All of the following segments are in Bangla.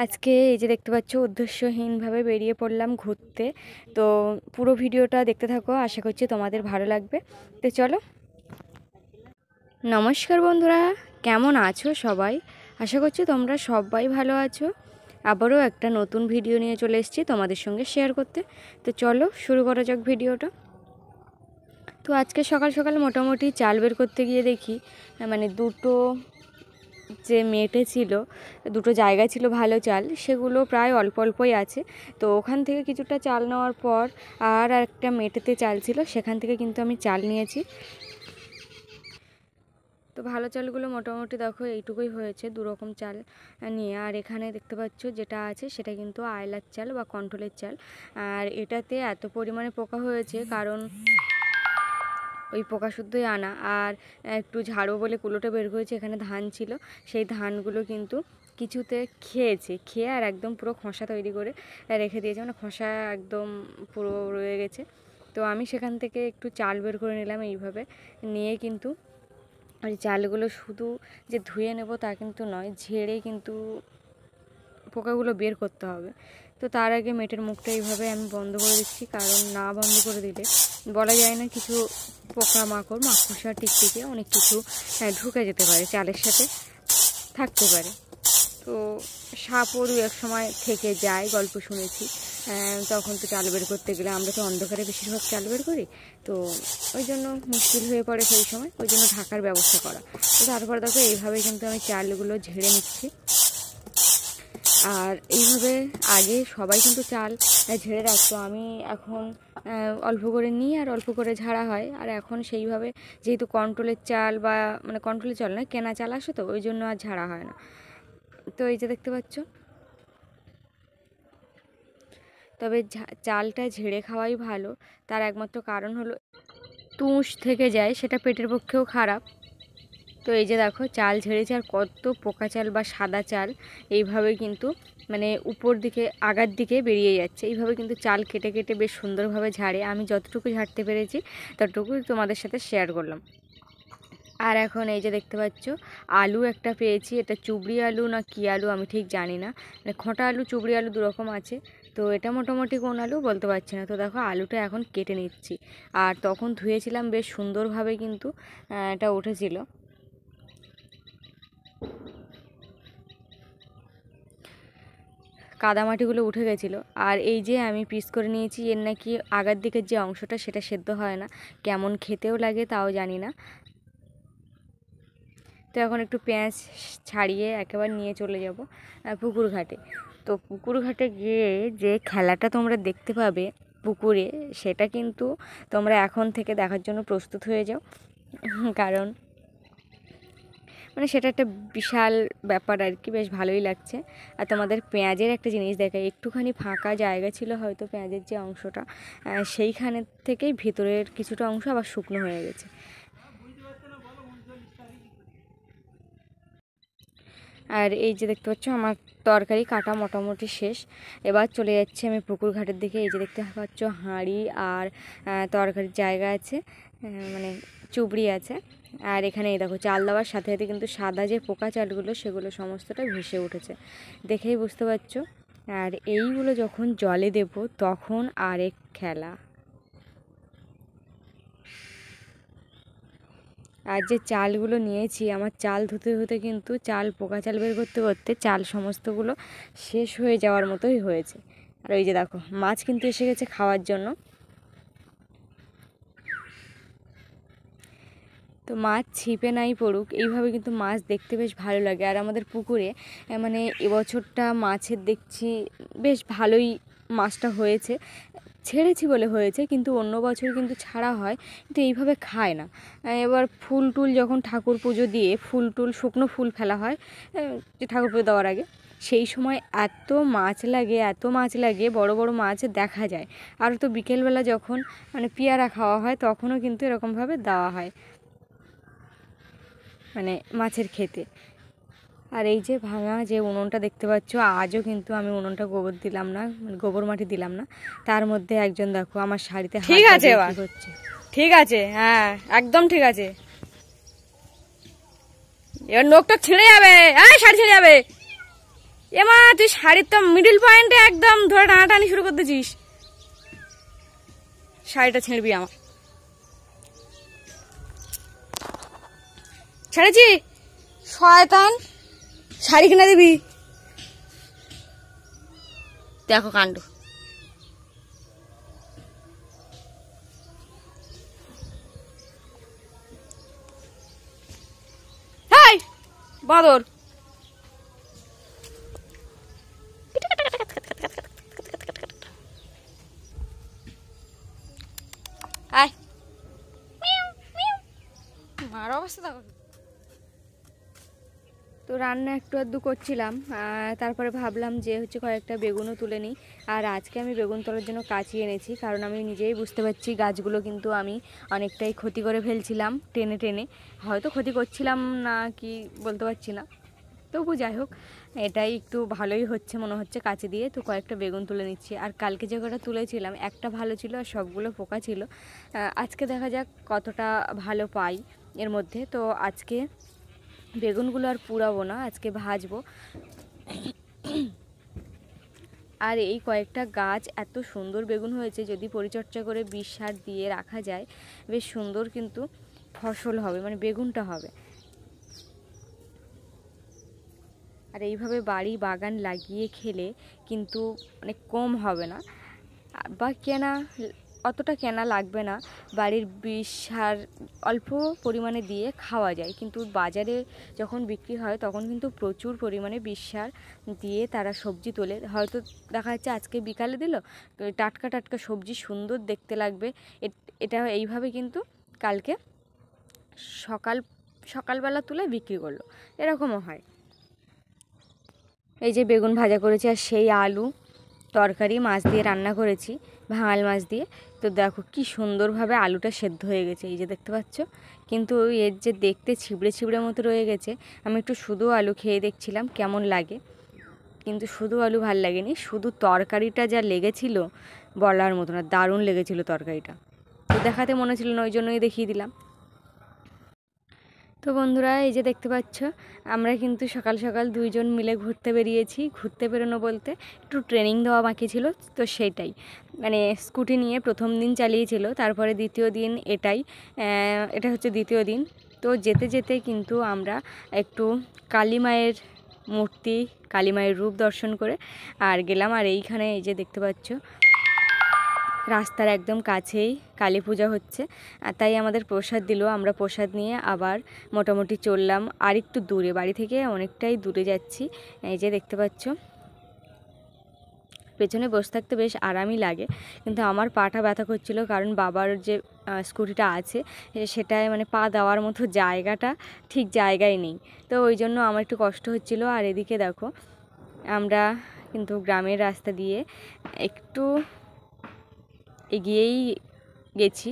আজকে এই যে দেখতে পাচ্ছ উদ্দেশ্যহীনভাবে বেরিয়ে পড়লাম ঘুরতে। তো পুরো ভিডিওটা দেখতে থাকো, আশা করছি তোমাদের ভালো লাগবে। তো চলো। নমস্কার বন্ধুরা, কেমন আছো সবাই? আশা করছি তোমরা সবাই ভালো আছো। আবারও একটা নতুন ভিডিও নিয়ে চলে এসেছি তোমাদের সঙ্গে শেয়ার করতে। তো চলো শুরু করা যাক ভিডিওটা। তো আজকে সকাল সকাল মোটামুটি চাল বের করতে গিয়ে দেখি মানে দুটো যে মেটে ছিল, দুটো জায়গা ছিল ভালো চাল, সেগুলো প্রায় অল্প অল্পই আছে। তো ওখান থেকে কিছুটা চাল নেওয়ার পর আর একটা মেটেতে চাল ছিল, সেখান থেকে কিন্তু আমি চাল নিয়েছি। তো ভালো চালগুলো মোটামুটি দেখো এইটুকুই হয়েছে, দুরকম চাল নিয়ে। আর এখানে দেখতে পাচ্ছ যেটা আছে সেটা কিন্তু আয়লার চাল বা কন্ট্রোলের চাল। আর এটাতে এত পরিমাণে পোকা হয়েছে কারণ ওই পোকা শুদ্ধই আনা। আর একটু ঝাড়ু বলে কুলোটা বের করেছে, এখানে ধান ছিল, সেই ধানগুলো কিন্তু কিছুতে খেয়ে আর একদম পুরো খোসা তৈরি করে রেখে দিয়েছে, মানে খোসা একদম পুরো রয়ে গেছে। তো আমি সেখান থেকে একটু চাল বের করে নিলাম এইভাবে নিয়ে। কিন্তু ওই চালগুলো শুধু যে ধুয়ে নেব তা কিন্তু নয়, ঝেড়ে কিন্তু পোকাগুলো বের করতে হবে। তো তার আগে মেটের মুখটা এইভাবে আমি বন্ধ করে দিচ্ছি, কারণ না বন্ধ করে দিলে বলা যায় না, কিছু পোকামাকড়, মাকড়সা, টিকটিকি অনেক কিছু ঢুকে যেতে পারে, চালের সাথে থাকতে পারে। তো সাপও দু এক সময় থেকে যায়, গল্প শুনেছি। তখন তো চাল বের করতে গেলে আমরা তো অন্ধকারে বেশিরভাগ চাল বের করি, তো ওই জন্য মুশকিল হয়ে পড়ে সেই সময়, ওই জন্য ঢাকার ব্যবস্থা করা। তো তারপর দেখো এইভাবে কিন্তু আমি চালগুলো ঝেড়ে নিচ্ছি। আর এইভাবে আগে সবাই কিন্তু চাল ঝেড়ে রাখতো, আমি এখন অল্প করে নিই আর অল্প করে ঝাড়া হয়। আর এখন সেইভাবে যেহেতু কন্ট্রোলের চাল বা মানে কন্ট্রোলের চাল নয়, কেনা চাল আসে, তো ওই জন্য আর ঝাড়া হয় না। তো এই যে দেখতে পাচ্ছ, তবে চালটা ঝেড়ে খাওয়াই ভালো। তার একমাত্র কারণ হলো তুষ থেকে যায়, সেটা পেটের পক্ষেও খারাপ। তো এই যে দেখো চাল ঝেড়েছে, আর কত পোকা চাল বা সাদা চাল এইভাবে কিন্তু মানে উপর দিকে আগার দিকে বেরিয়ে যাচ্ছে। এইভাবে কিন্তু চাল কেটে কেটে বেশ সুন্দরভাবে ঝাড়ে। আমি যতটুকু ঝাড়তে পেরেছি ততটুকু তোমাদের সাথে শেয়ার করলাম। আর এখন এই যে দেখতে পাচ্ছ আলু একটা পেয়েছি, এটা চুবড়ি আলু না কি আলু আমি ঠিক জানি না, মানে খোঁটা আলু চুবড়ি আলু দুরকম আছে। তো এটা মোটামুটি কোন আলু বলতে পারছি না। তো দেখো আলুটা এখন কেটে নিচ্ছি। আর তখন ধুয়েছিলাম বেশ সুন্দরভাবে, কিন্তু এটা উঠেছিল। কাদামাটিগুলো উঠে গেছিলো। আর এই যে আমি পিস করে নিয়েছি, এর নাকি আগার দিকের যে অংশটা সেটা সেদ্ধ হয় না, কেমন খেতেও লাগে তাও জানি না। তো এখন একটু পেঁয়াজ ছাড়িয়ে একেবারে নিয়ে চলে যাব পুকুর ঘাটে। তো পুকুর ঘাটে গিয়ে যে খেলাটা তোমরা দেখতে পাবে পুকুরে, সেটা কিন্তু তোমরা এখন থেকে দেখার জন্য প্রস্তুত হয়ে যাও, কারণ মানে সেটা একটা বিশাল ব্যাপার আর কি, বেশ ভালোই লাগছে। আর তোমাদের পেঁয়াজের একটা জিনিস দেখাই, একটুখানি ফাঁকা জায়গা ছিল হয়তো পেঁয়াজের যে অংশটা, সেইখানে থেকেই ভিতরের কিছুটা অংশ আবার শুকনো হয়ে গেছে। আর এই যে দেখতে পাচ্ছ আমার তরকারি কাটা মোটামুটি শেষ। এবার চলে যাচ্ছি আমি পুকুর ঘাটের দিকে। এই যে দেখতে পাচ্ছ হাঁড়ি আর তরকারির জায়গা আছে, মানে চুবড়ি আছে। আর এখানে এই দেখো চাল দেওয়ার সাথে সাথে কিন্তু সাদা যে পোকা চালগুলো সেগুলো সমস্তটা ভেসে উঠেছে, দেখেই বুঝতে পারছো। আর এইগুলো যখন জলে দেব তখন আরেক খেলা। আর যে চালগুলো নিয়েছি, আমার চাল ধুতে ধুতে কিন্তু চাল পোকা চাল বের করতে করতে চাল সমস্তগুলো শেষ হয়ে যাওয়ার মতোই হয়েছে। আর ওই যে দেখো মাছ কিন্তু এসে গেছে খাওয়ার জন্য। তো মাছ ছিপে নাই পড়ুক, এইভাবে কিন্তু মাছ দেখতে বেশ ভালো লাগে। আর আমাদের পুকুরে মানে এবছরটা মাছের দেখছি বেশ ভালোই মাছটা হয়েছে, ছেড়েছি বলে হয়েছে, কিন্তু অন্য বছর কিন্তু ছাড়া হয়, কিন্তু এইভাবে খায় না। এবার ফুল টুল যখন ঠাকুর পুজো দিয়ে ফুল টুল শুকনো ফুল ফেলা হয় যে ঠাকুর পুজো দেওয়ার আগে, সেই সময় এত মাছ লাগে, এত মাছ লাগে, বড় বড় মাছ দেখা যায়। আর তো বিকেলবেলা যখন মানে পেয়ারা খাওয়া হয় তখনও কিন্তু এরকমভাবে দেওয়া হয় মানে মাছের খেতে। আর এই যে ভাঙা যে উনুনটা দেখতে পাচ্ছ, আজও কিন্তু আমি উনুনটা গোবর দিলাম না, মানে গোবর মাটি দিলাম না। তার মধ্যে একজন দেখো আমার শাড়িতে ঠিক আছে কি করছে। ঠিক আছে, হ্যাঁ একদম ঠিক আছে। এবার নোকটা ছিঁড়ে যাবে, শাড়ি ছিঁড়ে যাবে। এমা তুই শাড়ির তো মিডিল পয়েন্টে একদম ধরে টানাটানি শুরু করতেছিস, শাড়িটা ছেড়বি আমার। ছেড়েছি শয়তান, শাড়ি কিনে দিবি। দেখো কাণ্ড। হাই বাদর, আয় মার অবস্থা দেখো। তো রান্না একটু আধটু করছিলাম, তারপরে ভাবলাম যে হচ্ছে কয়েকটা বেগুনও তুলে নিই। আর আজকে আমি বেগুন তোলার জন্য কাঁচি এনেছি, কারণ আমি নিজেই বুঝতে পারছি গাছগুলো কিন্তু আমি অনেকটাই ক্ষতি করে ফেলছিলাম টেনে টেনে। হয়তো ক্ষতি করছিলাম না কি বলতে পারছি না, তবু যাই হোক এটাই একটু ভালোই হচ্ছে মনে হচ্ছে কাঁচি দিয়ে। তো কয়েকটা বেগুন তুলে নিচ্ছি। আর কালকে যে কটা তুলেছিলাম একটা ভালো ছিল আর সবগুলো পোকা ছিল। আজকে দেখা যাক কতটা ভালো পাই এর মধ্যে। তো আজকে বেগুনগুলো আর পুড়াবো না, আজকে ভাজবো। আর এই কয়েকটা গাছ এত সুন্দর বেগুন হয়েছে, যদি পরিচর্যা করে বিষ সার দিয়ে রাখা যায় বেশ সুন্দর কিন্তু ফসল হবে, মানে বেগুনটা হবে। আর এইভাবে বাড়ি বাগান লাগিয়ে খেলে কিন্তু অনেক কম হবে না, বা কেনা অতটা কেনা লাগবে না। বাড়ির বিষ সার অল্প পরিমাণে দিয়ে খাওয়া যায়, কিন্তু বাজারে যখন বিক্রি হয় তখন কিন্তু প্রচুর পরিমাণে বিষ সার দিয়ে তারা সবজি তোলে। হয়তো দেখা যাচ্ছে আজকে বিকালে দিল টাটকা টাটকা সবজি, সুন্দর দেখতে লাগবে, এটা এইভাবে কিন্তু কালকে সকালবেলা তুলে বিক্রি করলো, এরকমও হয়। এই যে বেগুন ভাজা করেছি আর সেই আলু তরকারি মাছ দিয়ে রান্না করেছি, ভাঙাল মাছ দিয়ে। তো দেখো কি সুন্দরভাবে আলুটা সেদ্ধ হয়ে গেছে, এই যে দেখতে পাচ্ছ। কিন্তু এর যে দেখতে ছিবড়ে ছিবড়ে মতো রয়ে গেছে, আমি একটু শুধু আলু খেয়ে দেখছিলাম কেমন লাগে, কিন্তু শুধু আলু ভাল লাগেনি, শুধু তরকারিটা যা লেগেছিল বলার মতো না, দারুণ লেগেছিল তরকারিটা। তো দেখাতে মনে ছিল না, ওই জন্যই দেখিয়ে দিলাম। তো বন্ধুরা এই যে দেখতে পাচ্ছ আমরা কিন্তু সকাল সকাল দুইজন মিলে ঘুরতে বেরিয়েছি। ঘুরতে বেরোনো বলতে একটু ট্রেনিং দেওয়া বাকি ছিল, তো সেইটাই মানে স্কুটি নিয়ে প্রথম দিন চালিয়েছিল, তারপরে দ্বিতীয় দিন এটা হচ্ছে দ্বিতীয় দিন। তো যেতে যেতে কিন্তু আমরা একটু কালী মায়ের মূর্তি, কালী মায়ের রূপ দর্শন করে আর গেলাম। আর এইখানে এই যে দেখতে পাচ্ছ রাস্তার একদম কাছেই কালী পূজা হচ্ছে, তাই আমাদের প্রসাদ দিল। আমরা প্রসাদ নিয়ে আবার মোটামুটি চললাম আর একটু দূরে, বাড়ি থেকে অনেকটাই দূরে যাচ্ছি। এই যে দেখতে পাচ্ছ পেছনে বসে থাকতে বেশ আরামই লাগে, কিন্তু আমার পাটা ব্যথা করছিল, কারণ বাবার যে স্কুটিটা আছে সেটায় মানে পা দেওয়ার মতো জায়গাটা ঠিক জায়গায় নেই, তো ওই জন্য আমার একটু কষ্ট হচ্ছিল। আর এদিকে দেখো আমরা কিন্তু গ্রামের রাস্তা দিয়ে একটু এগিয়েই গেছি।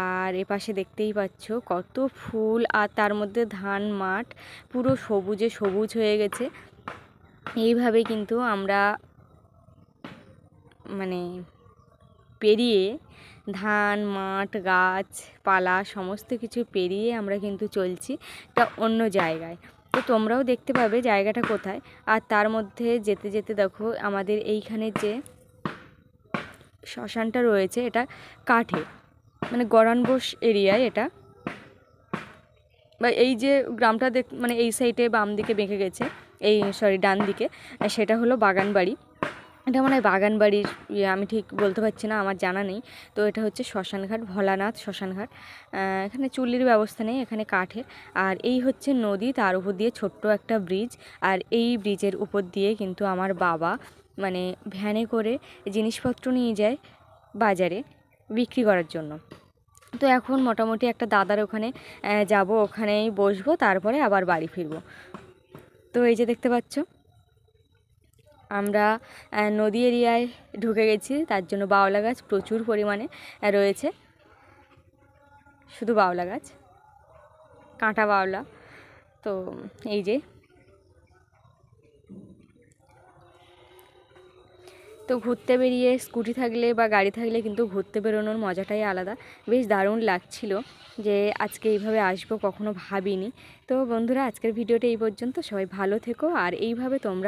আর এপাশে দেখতেই পাচ্ছ কত ফুল, আর তার মধ্যে ধান মাঠ পুরো সবুজে সবুজ হয়ে গেছে। এইভাবে কিন্তু আমরা মানে পেরিয়ে ধান মাঠ গাছপালা সমস্ত কিছু পেরিয়ে আমরা কিন্তু চলছি একটা অন্য জায়গায়। তো তোমরাও দেখতে পাবে জায়গাটা কোথায়। আর তার মধ্যে যেতে যেতে দেখো আমাদের এইখানে যে শ্মশানটা রয়েছে এটা কাঠে, মানে গরানবোস এরিয়ায় এটা, বা এই যে গ্রামটা মানে এই সাইডে বাম দিকে বেঁকে গেছে, ডান দিকে, সেটা হলো বাগানবাড়ি। এটা মানে বাগানবাড়ির আমি ঠিক বলতে পারছি না, আমার জানা নেই। তো এটা হচ্ছে শ্মশানঘাট, ভোলানাথ শ্মশানঘাট। এখানে চুল্লির ব্যবস্থা নেই, এখানে কাঠের। আর এই হচ্ছে নদী, তার উপর দিয়ে ছোট্ট একটা ব্রিজ। আর এই ব্রিজের উপর দিয়ে কিন্তু আমার বাবা মানে ভ্যানে করে জিনিসপত্র নিয়ে যায় বাজারে বিক্রি করার জন্য। তো এখন মোটামুটি একটা দাদার ওখানে যাব, ওখানেই বসবো, তারপরে আবার বাড়ি ফিরবো। তো এই যে দেখতে পাচ্ছ আমরা নদী এরিয়ায় ঢুকে গেছি, তার জন্য বাওলা গাছ প্রচুর পরিমাণে রয়েছে, শুধু বাওলা গাছ, কাঁটা বাওলা। তো এই যে তো ঘুরতে বেরিয়ে স্কুটি থাকলে বা গাড়ি থাকলে কিন্তু ঘুরতে বেরোনোর মজাটাই আলাদা, বেশ দারুণ লাগছিল যে আজকে এইভাবে আসবো, কখনো ভাবিনি। তো বন্ধুরা আজকের ভিডিওটা এই পর্যন্ত, সবাই ভালো থেকো আর এইভাবে তোমরা